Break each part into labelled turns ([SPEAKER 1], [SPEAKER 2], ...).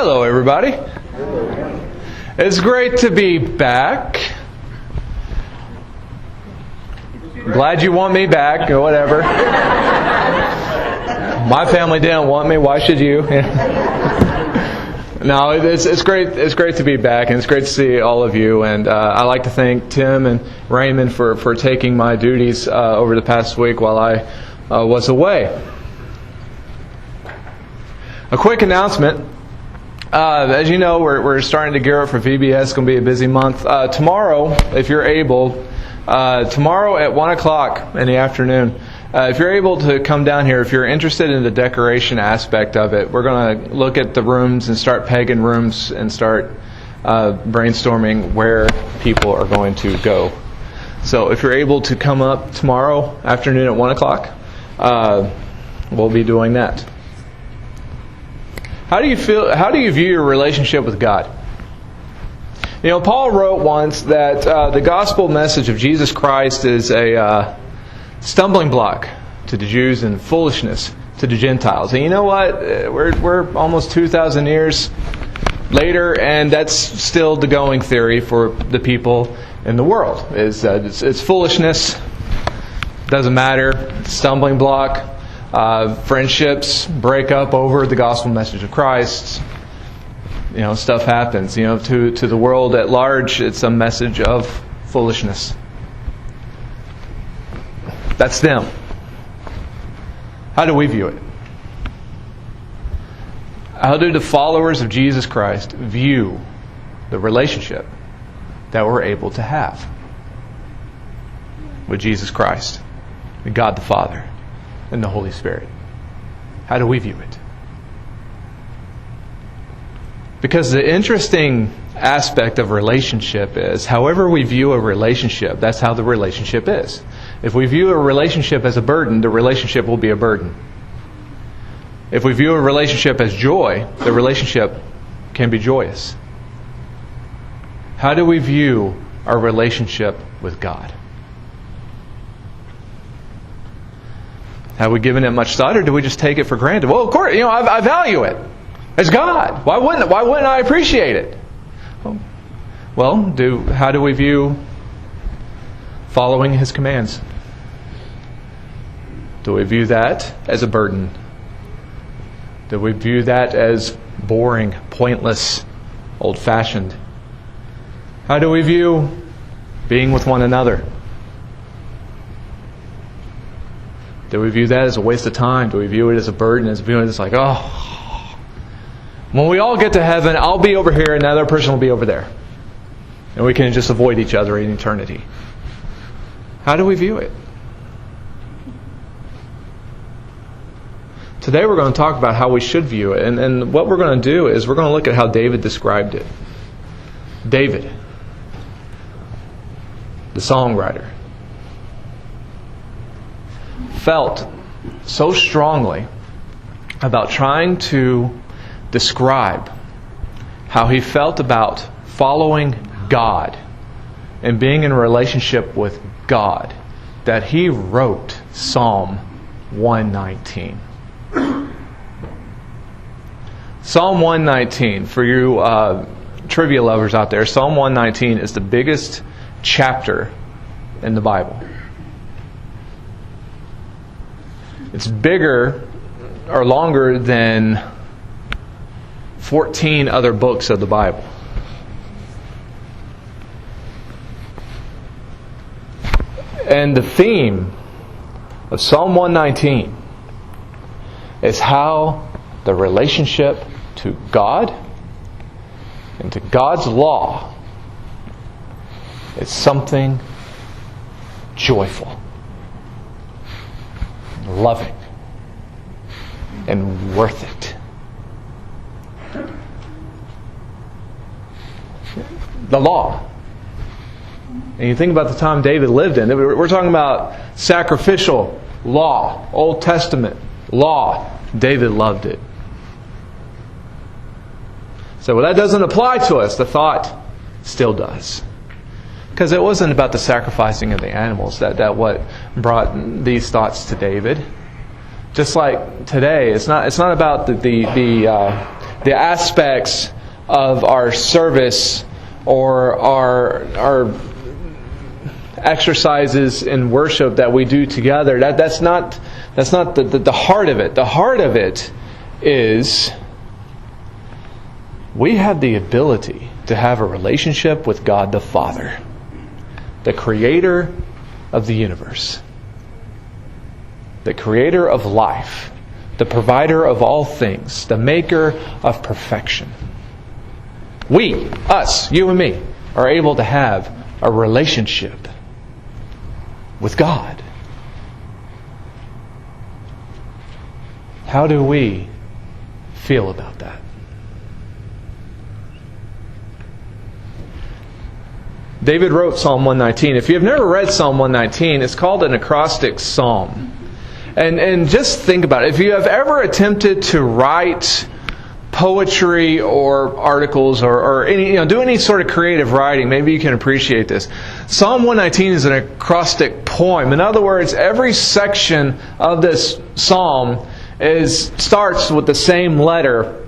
[SPEAKER 1] Hello, everybody. It's great to be back. Glad you want me back, or whatever. My family didn't want me. Why should you? No, it's great. It's great to be back, and it's great to see all of you. And I'd like to thank Tim and Raymond for taking my duties over the past week while I was away. A quick announcement. As you know, we're starting to gear up for VBS. It's going to be a busy month. Tomorrow, if you're able, tomorrow at 1 o'clock in the afternoon, if you're able to come down here, if you're interested in the decoration aspect of it, we're going to look at the rooms and start pegging rooms and start brainstorming where people are going to go. So if you're able to come up tomorrow afternoon at 1 o'clock, we'll be doing that. How do you feel? How do you view your relationship with God? You know, Paul wrote once that the gospel message of Jesus Christ is a stumbling block to the Jews and foolishness to the Gentiles. And you know what? We're almost 2,000 years later, and that's still the going theory for the people in the world. It's foolishness. Doesn't matter. Stumbling block. Friendships break up over the gospel message of Christ. You know, stuff happens. You know, to the world at large, it's a message of foolishness. That's them. How do we view it? How do the followers of Jesus Christ view the relationship that we're able to have with Jesus Christ, with God the Father, and the Holy Spirit? How do we view it? Because the interesting aspect of relationship is, however we view a relationship, that's how the relationship is. If we view a relationship as a burden, the relationship will be a burden. If we view a relationship as joy, the relationship can be joyous. How do we view our relationship with God? Have we given it much thought, or do we just take it for granted? Well, of course, I value it. It's God. Why wouldn't I appreciate it? Well, how do we view following His commands? Do we view that as a burden? Do we view that as boring, pointless, old-fashioned? How do we view being with one another? Do we view that as a waste of time? Do we view it as a burden? As viewing it like, when we all get to heaven, I'll be over here and the other person will be over there. And we can just avoid each other in eternity. How do we view it? Today we're going to talk about how we should view it. And what we're going to do is we're going to look at how David described it. David, the songwriter, felt so strongly about trying to describe how he felt about following God and being in a relationship with God that he wrote Psalm 119. Psalm 119, for you trivia lovers out there, Psalm 119 is the biggest chapter in the Bible. It's bigger or longer than 14 other books of the Bible. And the theme of Psalm 119 is how the relationship to God and to God's law is something joyful, loving, and worth it. The law. And you think about the time David lived in. We're talking about sacrificial law, Old Testament law. David loved it. So that doesn't apply to us. The thought still does. Because it wasn't about the sacrificing of the animals that what brought these thoughts to David. Just like today, it's not about the the aspects of our service or our exercises in worship that we do together. That's not the heart of it. The heart of it is we have the ability to have a relationship with God the Father, the Creator of the universe, the Creator of life, the Provider of all things, the Maker of perfection. We, us, you and me, are able to have a relationship with God. How do we feel about that? David wrote Psalm 119. If you've never read Psalm 119, it's called an acrostic psalm. And just think about it. If you have ever attempted to write poetry or articles or any, do any sort of creative writing, maybe you can appreciate this. Psalm 119 is an acrostic poem. In other words, every section of this psalm starts with the same letter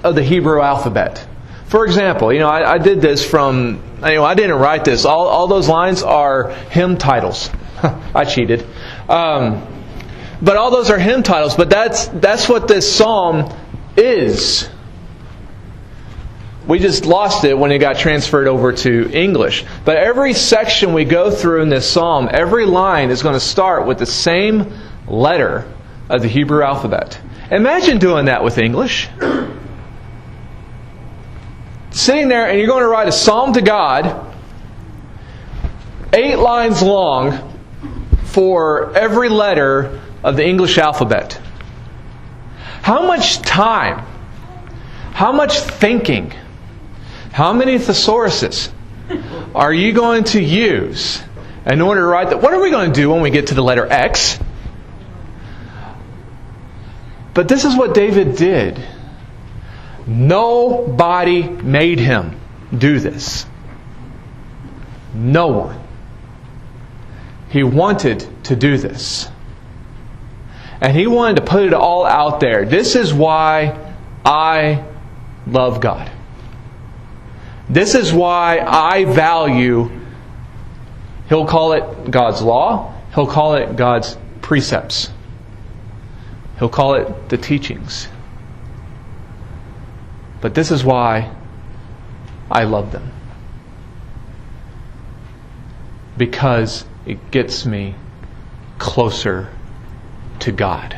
[SPEAKER 1] of the Hebrew alphabet. For example, I did this from, I didn't write this. All those lines are hymn titles. I cheated. But all those are hymn titles. But that's what this psalm is. We just lost it when it got transferred over to English. But every section we go through in this psalm, every line is going to start with the same letter of the Hebrew alphabet. Imagine doing that with English. Sitting there and you're going to write a psalm to God, 8 lines long for every letter of the English alphabet. How much time, how much thinking, how many thesauruses are you going to use in order to write that? What are we going to do when we get to the letter X? But this is what David did. Nobody made him do this. No one. He wanted to do this. And he wanted to put it all out there. This is why I love God. This is why I value, he'll call it God's law. He'll call it God's precepts. He'll call it the teachings. But this is why I love them. Because it gets me closer to God.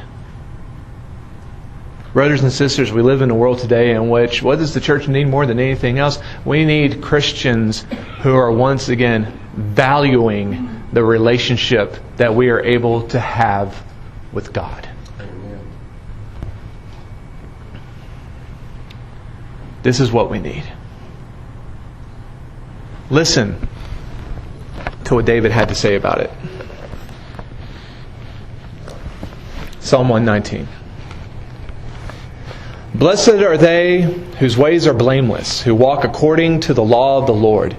[SPEAKER 1] Brothers and sisters, we live in a world today in which, what does the church need more than anything else? We need Christians who are once again valuing the relationship that we are able to have with God. Amen. This is what we need. Listen to what David had to say about it. Psalm 119. Blessed are they whose ways are blameless, who walk according to the law of the Lord.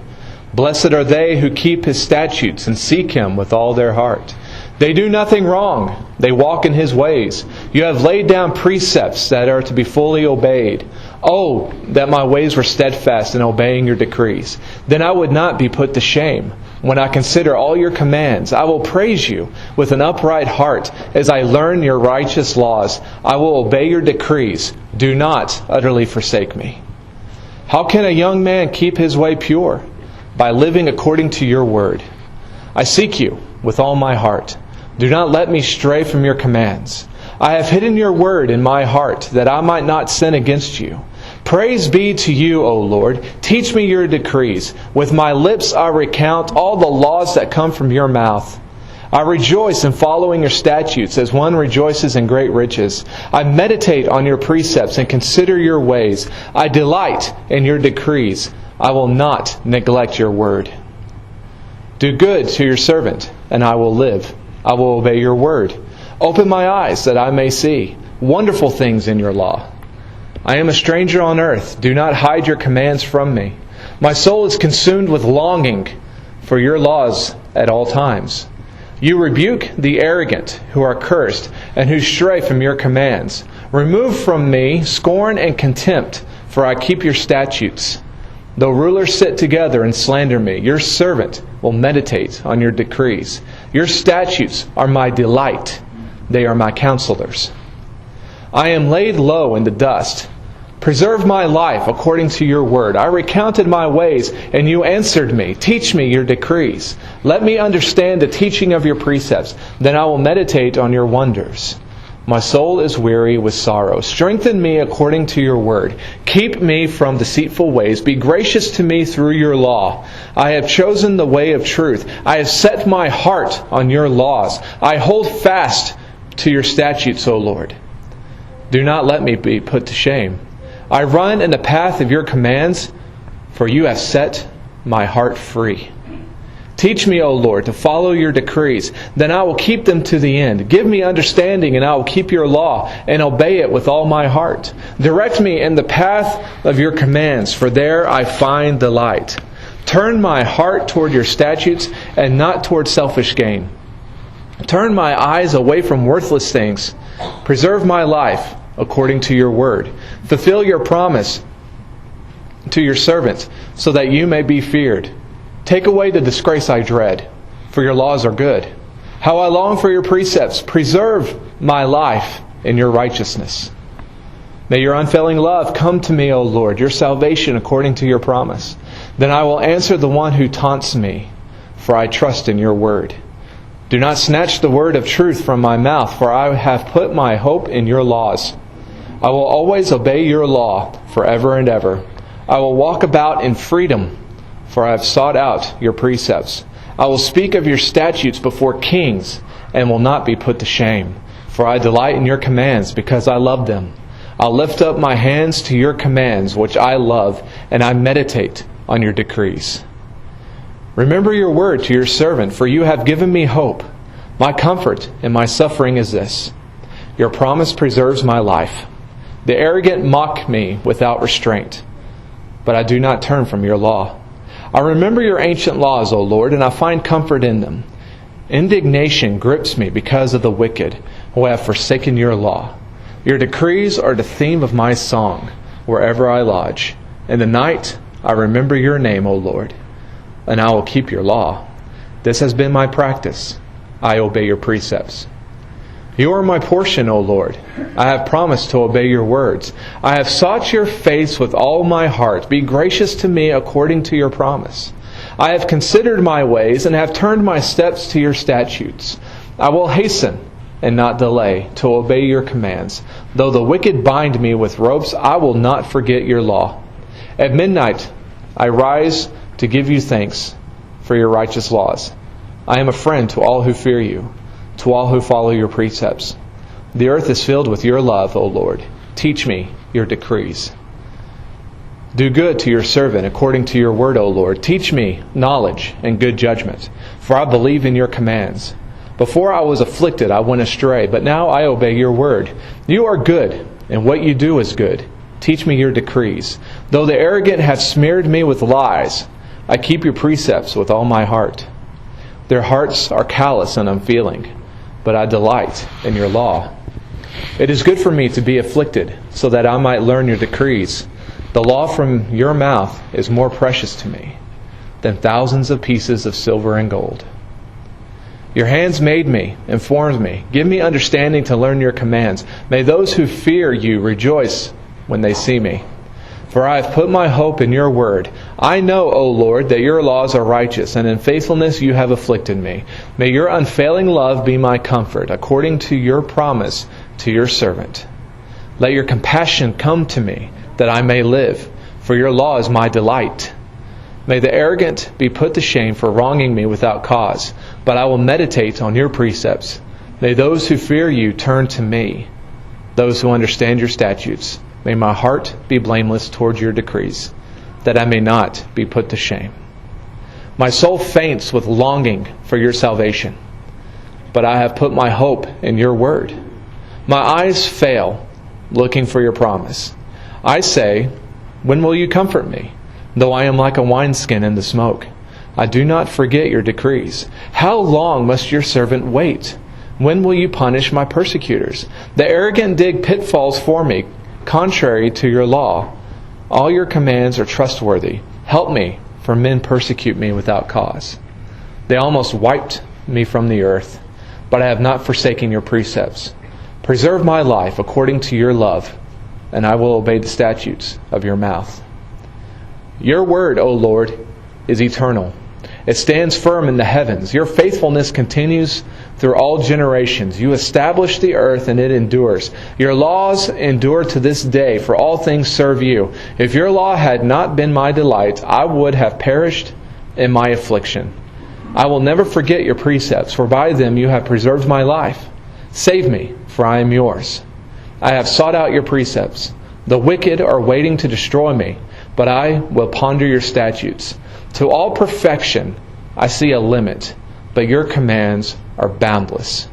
[SPEAKER 1] Blessed are they who keep His statutes and seek Him with all their heart. They do nothing wrong. They walk in His ways. You have laid down precepts that are to be fully obeyed. Oh, that my ways were steadfast in obeying your decrees. Then I would not be put to shame. When I consider all your commands, I will praise you with an upright heart. As I learn your righteous laws, I will obey your decrees. Do not utterly forsake me. How can a young man keep his way pure? By living according to your word. I seek you with all my heart. Do not let me stray from your commands. I have hidden your word in my heart, that I might not sin against you. Praise be to you, O Lord. Teach me your decrees. With my lips I recount all the laws that come from your mouth. I rejoice in following your statutes as one rejoices in great riches. I meditate on your precepts and consider your ways. I delight in your decrees. I will not neglect your word. Do good to your servant, and I will live. I will obey your word. Open my eyes that I may see wonderful things in your law. I am a stranger on earth. Do not hide your commands from me. My soul is consumed with longing for your laws at all times. You rebuke the arrogant who are cursed and who stray from your commands. Remove from me scorn and contempt, for I keep your statutes. Though rulers sit together and slander me, your servant will meditate on your decrees. Your statutes are my delight. They are my counselors. I am laid low in the dust. Preserve my life according to your word. I recounted my ways, and you answered me. Teach me your decrees. Let me understand the teaching of your precepts. Then I will meditate on your wonders. My soul is weary with sorrow. Strengthen me according to your word. Keep me from deceitful ways. Be gracious to me through your law. I have chosen the way of truth. I have set my heart on your laws. I hold fast to your statutes, O Lord. Do not let me be put to shame. I run in the path of your commands, for you have set my heart free. Teach me, O Lord, to follow your decrees. Then I will keep them to the end. Give me understanding, and I will keep your law and obey it with all my heart. Direct me in the path of your commands, for there I find delight. Turn my heart toward your statutes and not toward selfish gain. Turn my eyes away from worthless things. Preserve my life according to your word. Fulfill your promise to your servant, so that you may be feared. Take away the disgrace I dread, for your laws are good. How I long for your precepts. Preserve my life in your righteousness. May your unfailing love come to me, O Lord, your salvation according to your promise. Then I will answer the one who taunts me, for I trust in your word. Do not snatch the word of truth from my mouth, for I have put my hope in your laws. I will always obey your law forever and ever. I will walk about in freedom, for I have sought out your precepts. I will speak of your statutes before kings and will not be put to shame, for I delight in your commands because I love them. I'll lift up my hands to your commands, which I love, and I meditate on your decrees. Remember your word to your servant, for you have given me hope. My comfort in my suffering is this: your promise preserves my life. The arrogant mock me without restraint, but I do not turn from your law. I remember your ancient laws, O Lord, and I find comfort in them. Indignation grips me because of the wicked who have forsaken your law. Your decrees are the theme of my song wherever I lodge. In the night I remember your name, O Lord, and I will keep your law. This has been my practice. I obey your precepts. You are my portion, O Lord. I have promised to obey your words. I have sought your face with all my heart. Be gracious to me according to your promise. I have considered my ways and have turned my steps to your statutes. I will hasten and not delay to obey your commands. Though the wicked bind me with ropes, I will not forget your law. At midnight I rise to give you thanks for your righteous laws. I am a friend to all who fear you, to all who follow your precepts. The earth is filled with your love, O Lord. Teach me your decrees. Do good to your servant according to your word, O Lord. Teach me knowledge and good judgment, for I believe in your commands. Before I was afflicted, I went astray, but now I obey your word. You are good, and what you do is good. Teach me your decrees. Though the arrogant have smeared me with lies, I keep your precepts with all my heart. Their hearts are callous and unfeeling, but I delight in your law. It is good for me to be afflicted, so that I might learn your decrees. The law from your mouth is more precious to me than thousands of pieces of silver and gold. Your hands made me and formed me. Give me understanding to learn your commands. May those who fear you rejoice when they see me. For I have put my hope in your word. I know, O Lord, that your laws are righteous, and in faithfulness you have afflicted me. May your unfailing love be my comfort, according to your promise to your servant. Let your compassion come to me, that I may live, for your law is my delight. May the arrogant be put to shame for wronging me without cause, but I will meditate on your precepts. May those who fear you turn to me, those who understand your statutes. May my heart be blameless towards your decrees, that I may not be put to shame. My soul faints with longing for your salvation, but I have put my hope in your word. My eyes fail, looking for your promise. I say, when will you comfort me? Though I am like a wineskin in the smoke, I do not forget your decrees. How long must your servant wait? When will you punish my persecutors? The arrogant dig pitfalls for me, contrary to your law. All your commands are trustworthy. Help me, for men persecute me without cause. They almost wiped me from the earth, but I have not forsaken your precepts. Preserve my life according to your love, and I will obey the statutes of your mouth. Your word, O Lord, is eternal. It stands firm in the heavens. Your faithfulness continues through all generations. You establish the earth and it endures. Your laws endure to this day, for all things serve you. If your law had not been my delight, I would have perished in my affliction. I will never forget your precepts, for by them you have preserved my life. Save me, for I am yours. I have sought out your precepts. The wicked are waiting to destroy me, but I will ponder your statutes. To all perfection I see a limit, but your commands are boundless.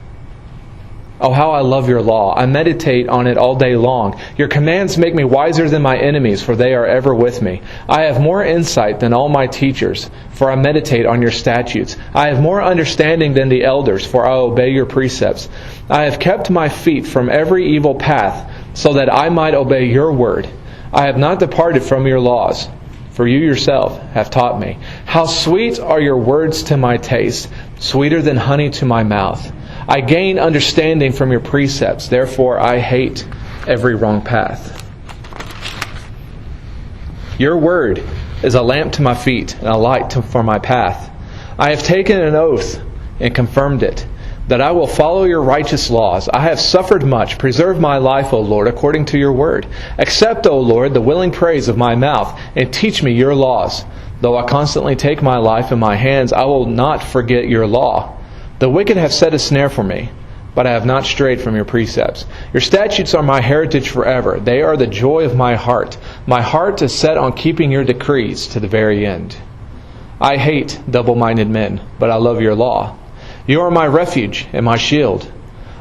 [SPEAKER 1] Oh, how I love your law. I meditate on it all day long. Your commands make me wiser than my enemies, for they are ever with me. I have more insight than all my teachers, for I meditate on your statutes. I have more understanding than the elders, for I obey your precepts. I have kept my feet from every evil path, so that I might obey your word. I have not departed from your laws, for you yourself have taught me. How sweet are your words to my taste, sweeter than honey to my mouth. I gain understanding from your precepts, therefore I hate every wrong path. Your word is a lamp to my feet and a light for my path. I have taken an oath and confirmed it, that I will follow your righteous laws. I have suffered much. Preserve my life, O Lord, according to your word. Accept, O Lord, the willing praise of my mouth, and teach me your laws. Though I constantly take my life in my hands, I will not forget your law. The wicked have set a snare for me, but I have not strayed from your precepts. Your statutes are my heritage forever. They are the joy of my heart. My heart is set on keeping your decrees to the very end. I hate double-minded men, but I love your law. You are my refuge and my shield.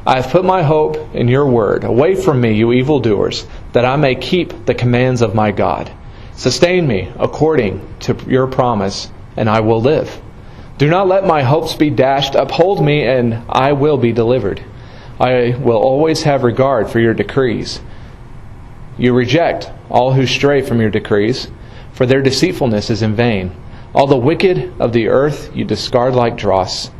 [SPEAKER 1] I have put my hope in your word. Away from me, you evildoers, that I may keep the commands of my God. Sustain me according to your promise, and I will live. Do not let my hopes be dashed. Uphold me, and I will be delivered. I will always have regard for your decrees. You reject all who stray from your decrees, for their deceitfulness is in vain. All the wicked of the earth you discard like dross.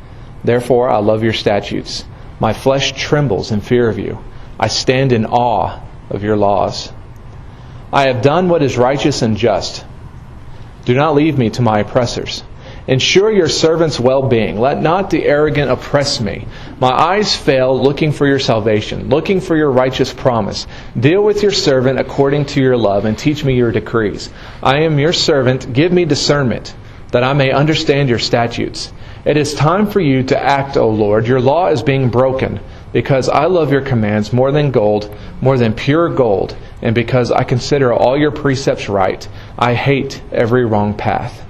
[SPEAKER 1] Therefore I love your statutes. My flesh trembles in fear of you. I stand in awe of your laws. I have done what is righteous and just. Do not leave me to my oppressors. Ensure your servant's well-being. Let not the arrogant oppress me. My eyes fail looking for your salvation, looking for your righteous promise. Deal with your servant according to your love, and teach me your decrees. I am your servant. Give me discernment, that I may understand your statutes. It is time for you to act, O Lord. Your law is being broken, because I love your commands more than gold, more than pure gold, and because I consider all your precepts right. I hate every wrong path.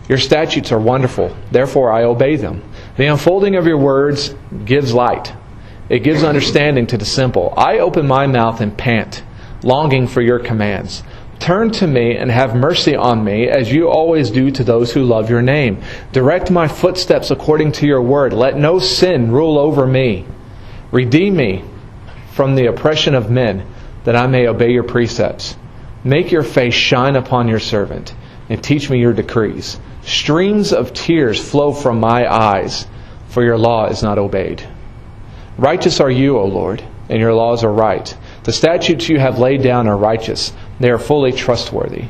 [SPEAKER 1] Your statutes are wonderful, therefore I obey them. The unfolding of your words gives light. It gives understanding to the simple. I open my mouth and pant, longing for your commands. Turn to me and have mercy on me, as you always do to those who love your name. Direct my footsteps according to your word. Let no sin rule over me. Redeem me from the oppression of men, that I may obey your precepts. Make your face shine upon your servant, and teach me your decrees. Streams of tears flow from my eyes, for your law is not obeyed. Righteous are you, O Lord, and your laws are right. The statutes you have laid down are righteous. They are fully trustworthy.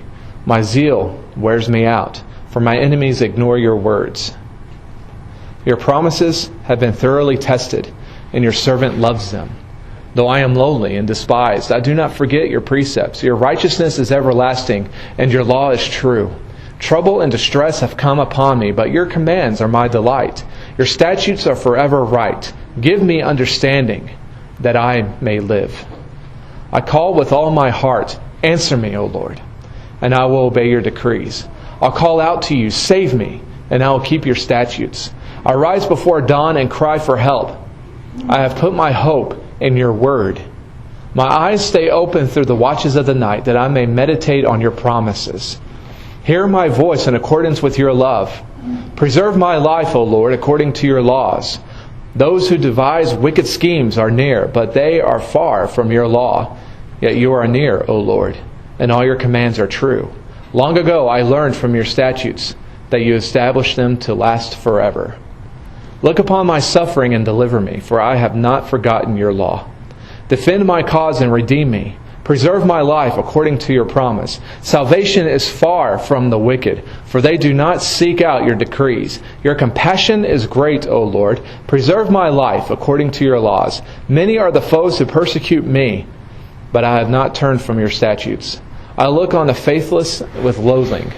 [SPEAKER 1] My zeal wears me out, for my enemies ignore your words. Your promises have been thoroughly tested, and your servant loves them. Though I am lowly and despised, I do not forget your precepts. Your righteousness is everlasting, and your law is true. Trouble and distress have come upon me, but your commands are my delight. Your statutes are forever right. Give me understanding, that I may live. I call with all my heart. Answer me, O Lord, and I will obey your decrees. I'll call out to you, save me, and I will keep your statutes. I rise before dawn and cry for help. I have put my hope in your word. My eyes stay open through the watches of the night, that I may meditate on your promises. Hear my voice in accordance with your love. Preserve my life, O Lord, according to your laws. Those who devise wicked schemes are near, but they are far from your law. Yet you are near, O Lord, and all your commands are true. Long ago I learned from your statutes that you established them to last forever. Look upon my suffering and deliver me, for I have not forgotten your law. Defend my cause and redeem me. Preserve my life according to your promise. Salvation is far from the wicked, for they do not seek out your decrees. Your compassion is great, O Lord. Preserve my life according to your laws. Many are the foes who persecute me, but I have not turned from your statutes. I look on the faithless with loathing,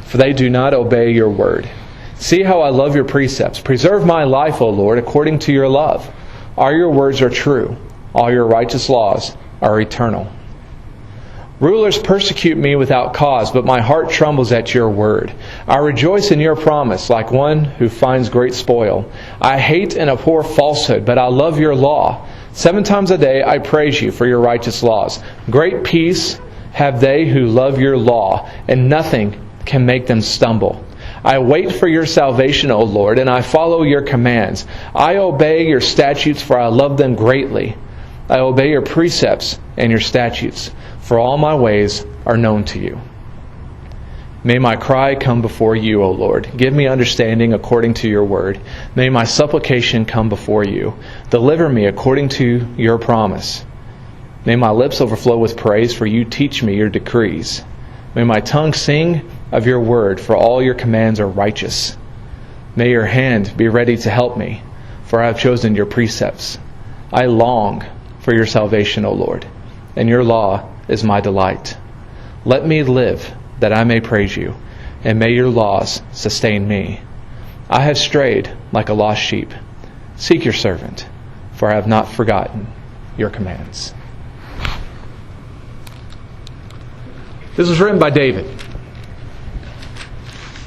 [SPEAKER 1] for they do not obey your word. See how I love your precepts. Preserve my life, O Lord, according to your love. All your words are true. All your righteous laws are eternal. Rulers persecute me without cause, but my heart trembles at your word. I rejoice in your promise like one who finds great spoil. I hate and abhor falsehood, but I love your law. 7 times a day I praise you for your righteous laws. Great peace have they who love your law, and nothing can make them stumble. I wait for your salvation, O Lord, and I follow your commands. I obey your statutes, for I love them greatly. I obey your precepts and your statutes, for all my ways are known to you. May my cry come before you, O Lord. Give me understanding according to your word. May my supplication come before you. Deliver me according to your promise. May my lips overflow with praise, for you teach me your decrees. May my tongue sing of your word, for all your commands are righteous. May your hand be ready to help me, for I have chosen your precepts. I long for your salvation, O Lord, and your law is my delight. Let me live that I may praise you, and may your laws sustain me. I have strayed like a lost sheep. Seek your servant, for I have not forgotten your commands. This was written by David.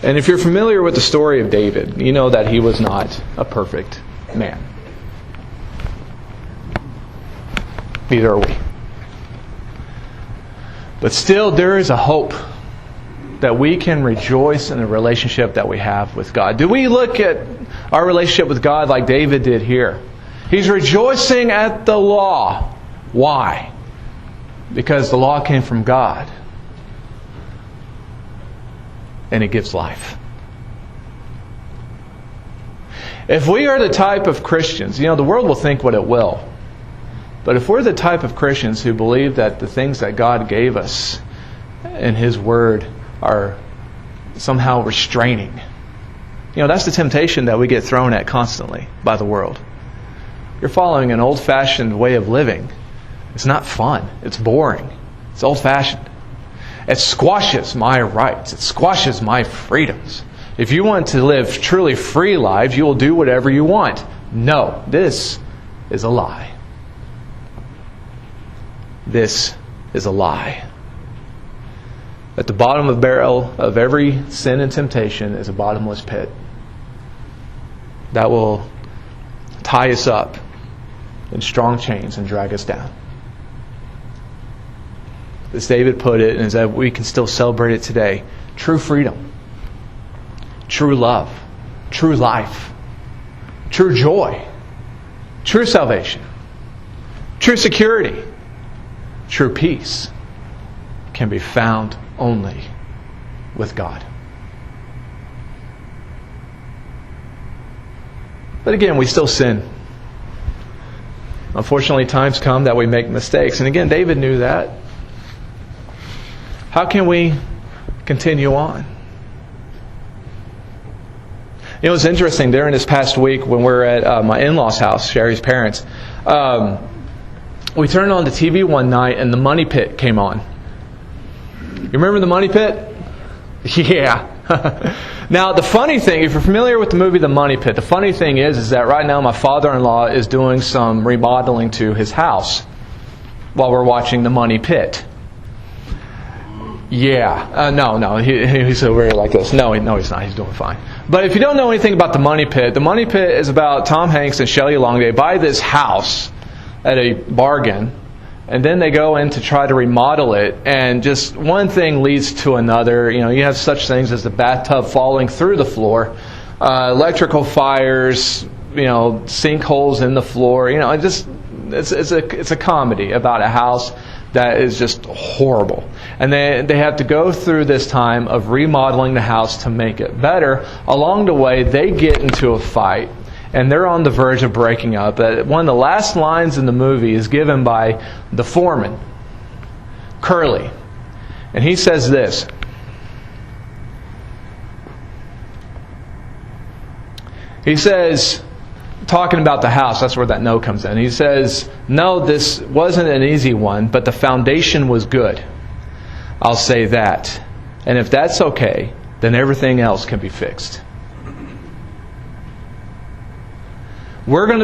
[SPEAKER 1] And if you're familiar with the story of David, you know that he was not a perfect man. Neither are we. But still, there is a hope that we can rejoice in the relationship that we have with God. Do we look at our relationship with God like David did here? He's rejoicing at the law. Why? Because the law came from God. And it gives life. If we are the type of Christians, the world will think what it will. But if we're the type of Christians who believe that the things that God gave us in His Word are somehow restraining, that's the temptation that we get thrown at constantly by the world. You're following an old-fashioned way of living. It's not fun. It's boring. It's old-fashioned. It squashes my rights. It squashes my freedoms. If you want to live truly free lives, you will do whatever you want. No, this is a lie. This is a lie. At the bottom of the barrel of every sin and temptation is a bottomless pit that will tie us up in strong chains and drag us down. As David put it, and as we can still celebrate it today, true freedom, true love, true life, true joy, true salvation, true security, true peace can be found only with God. But again, we still sin. Unfortunately, times come that we make mistakes. And again, David knew that. How can we continue on? It's interesting, during this past week when we were at my in-laws' house, Sherry's parents, we turned on the TV one night and The Money Pit came on. You remember The Money Pit? Yeah. Now, the funny thing, if you're familiar with the movie The Money Pit, the funny thing is that right now my father-in-law is doing some remodeling to his house while we're watching The Money Pit. Yeah. No. He's over here like this. No, he's not. He's doing fine. But if you don't know anything about The Money Pit is about Tom Hanks and Shelley Long. They buy this house at a bargain, and then they go in to try to remodel it, and just one thing leads to another. You have such things as the bathtub falling through the floor, electrical fires, sinkholes in the floor. It's a comedy about a house that is just horrible. And they have to go through this time of remodeling the house to make it better. Along the way, they get into a fight, and they're on the verge of breaking up. One of the last lines in the movie is given by the foreman, Curly. And he says this. He says, talking about the house, that's where that no comes in. He says, "No, this wasn't an easy one, but the foundation was good. I'll say that. And if that's okay, then everything else can be fixed." We're going to